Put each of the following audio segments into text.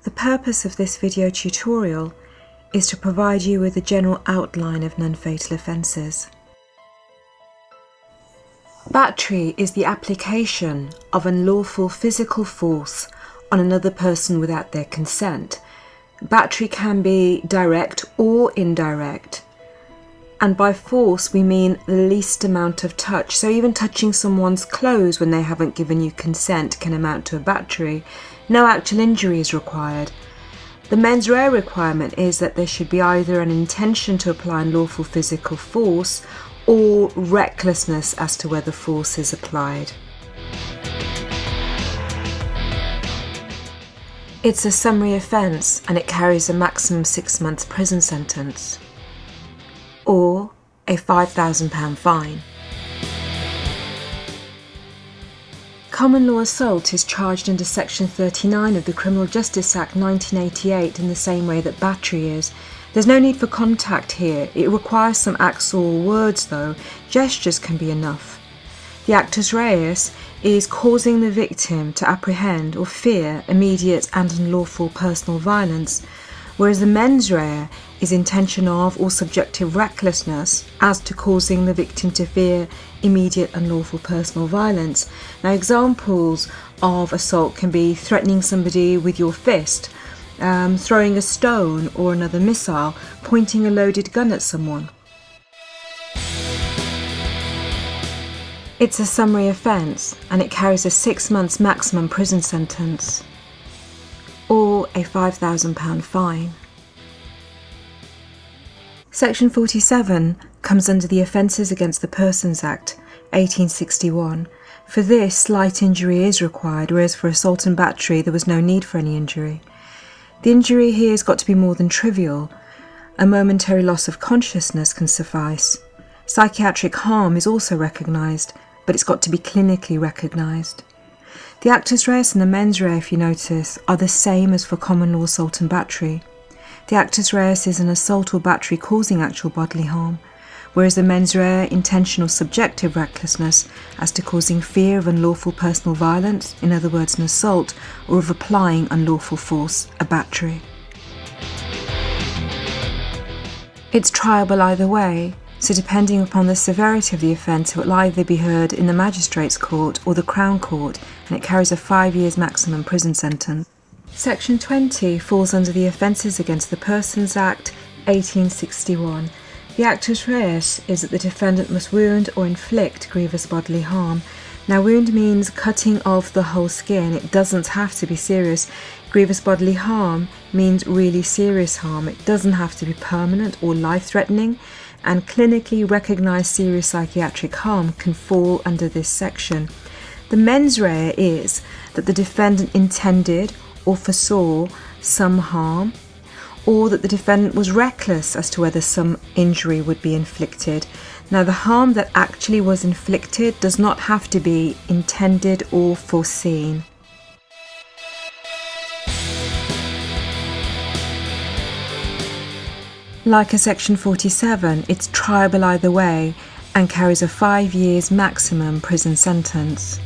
The purpose of this video tutorial is to provide you with a general outline of non-fatal offences. Battery is the application of unlawful physical force on another person without their consent. Battery can be direct or indirect, and by force we mean the least amount of touch. So even touching someone's clothes when they haven't given you consent can amount to a battery. No actual injury is required. The mens rea requirement is that there should be either an intention to apply unlawful physical force or recklessness as to whether force is applied. It's a summary offence and it carries a maximum 6 months prison sentence or a £5,000 fine. Common law assault is charged under Section 39 of the Criminal Justice Act 1988 in the same way that battery is. There's no need for contact here. It requires some acts or words though. Gestures can be enough. The actus reus is causing the victim to apprehend or fear immediate and unlawful personal violence, whereas the mens rea is intention of or subjective recklessness as to causing the victim to fear immediate unlawful personal violence. Now, examples of assault can be threatening somebody with your fist, throwing a stone or another missile, pointing a loaded gun at someone. It's a summary offence and it carries a 6 months maximum prison sentence or a £5,000 fine. Section 47 comes under the Offences Against the Persons Act 1861. For this, slight injury is required, whereas for assault and battery there was no need for any injury. The injury here has got to be more than trivial. A momentary loss of consciousness can suffice. Psychiatric harm is also recognised, but it's got to be clinically recognised. The actus reus and the mens rea, if you notice, are the same as for common law assault and battery. The actus reus is an assault or battery causing actual bodily harm, whereas the mens rea intentional subjective recklessness as to causing fear of unlawful personal violence, in other words an assault, or of applying unlawful force, a battery. It's triable either way, so depending upon the severity of the offence it will either be heard in the Magistrates' Court or the Crown Court, and it carries a 5 years maximum prison sentence. Section 20 falls under the Offences Against the Persons Act 1861. The actus reus is that the defendant must wound or inflict grievous bodily harm. Now, wound means cutting off the whole skin. It doesn't have to be serious. Grievous bodily harm means really serious harm. It doesn't have to be permanent or life-threatening, and clinically recognised serious psychiatric harm can fall under this section. The mens rea is that the defendant intended or foresaw some harm, or that the defendant was reckless as to whether some injury would be inflicted. Now, the harm that actually was inflicted does not have to be intended or foreseen. Like a Section 47, it's triable either way and carries a 5 years maximum prison sentence.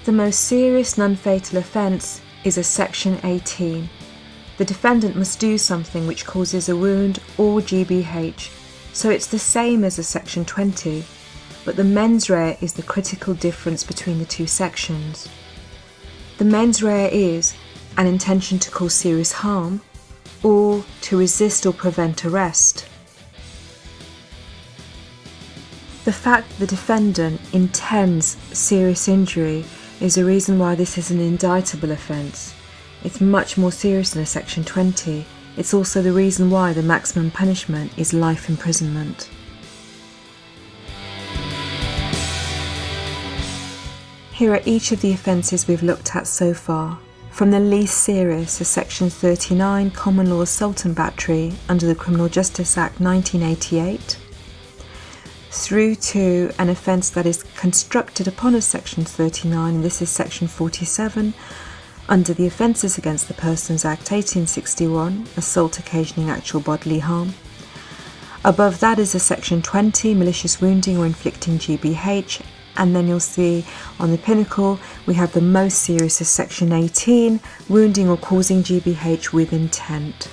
The most serious non-fatal offence is a Section 18. The defendant must do something which causes a wound or GBH, so it's the same as a Section 20, but the mens rea is the critical difference between the two sections. The mens rea is an intention to cause serious harm or to resist or prevent arrest. The fact that the defendant intends serious injury is a reason why this is an indictable offence. It's much more serious than a Section 20. It's also the reason why the maximum punishment is life imprisonment. Here are each of the offences we've looked at so far, from the least serious as Section 39 Common Law Assault and Battery under the Criminal Justice Act 1988, through to an offence that is constructed upon a Section 39, and this is Section 47, under the Offences Against the Persons Act 1861, assault occasioning actual bodily harm. Above that is a Section 20, malicious wounding or inflicting GBH, and then you'll see on the pinnacle we have the most serious as section 18, wounding or causing GBH with intent.